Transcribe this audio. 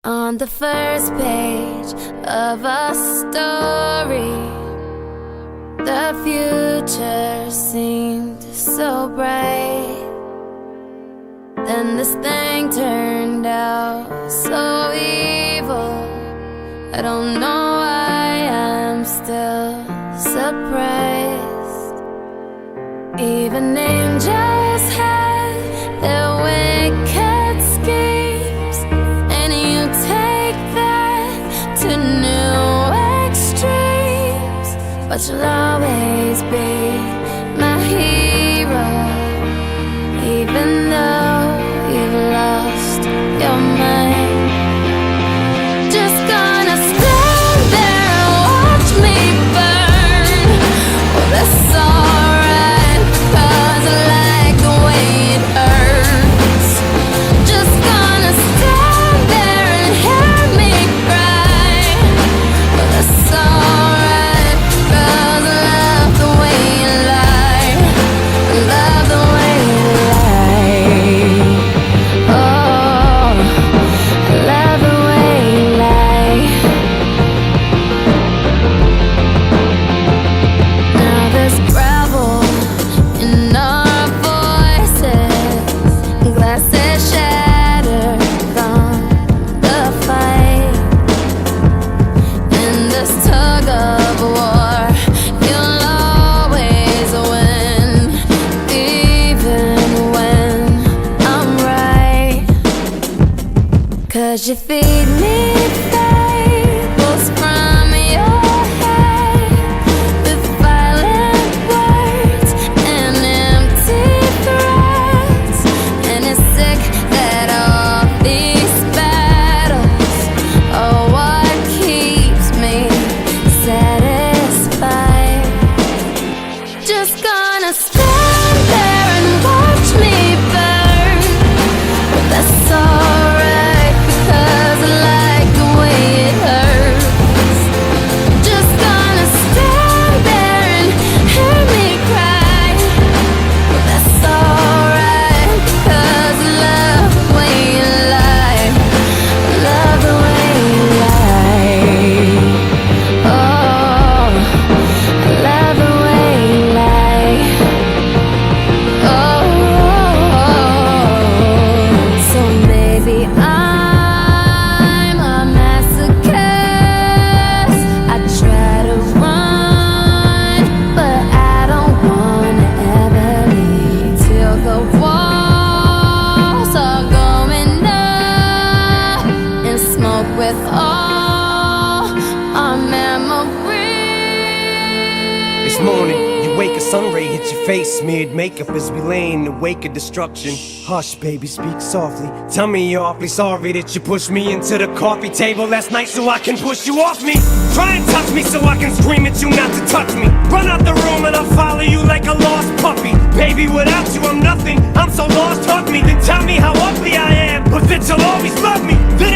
On the first page of a story, the future seemed so bright. Then this thing turned out so evil. I don't know why I'm still surprised. Even angels had their wicked schemes, and you take that to new extremes. But you'll always be my hero, even though you've lost your mind. Just gonna stand there and watch me burn. Well, that's alright, 'cause I like the way it hurts. Just gonna stand there and hear me cry. Well, that's alright, 'cause I love the way you lie. I love the way you lie. Oh, I love the way you lie. Now there's gravel in our voices, glasses shattered from the fight. In this tug of war, you'll always win, even when I'm right. 'Cause you feed me fables from your head, with violent words and empty threats. And it's sick that all these battles are what keeps me satisfied. Just gonna stand there and watch me burn. But that's alright, because I like the way it hurts. Just gonna stand there and hear me cry. But that's alright, because I love the way you lie. I love the way you lie. Oh, I love the way you lie. Oh, so maybe I'm a masochist. I try to run, but I don't wanna ever leave till the walls are going up and smoke with all our memories. This morning, you wake, a sun ray hits your face, smeared makeup as we lay in the wake of destruction. Hush, baby, speak softly. Tell me you're awfully sorry that you pushed me into the coffee table last night so I can push you off me. Try and touch me so I can scream at you not to touch me. Run out the room and I'll follow you like a lost puppy. Baby, without you I'm nothing, I'm so lost, hug me. Then tell me how ugly I am, but that you'll always love me. Then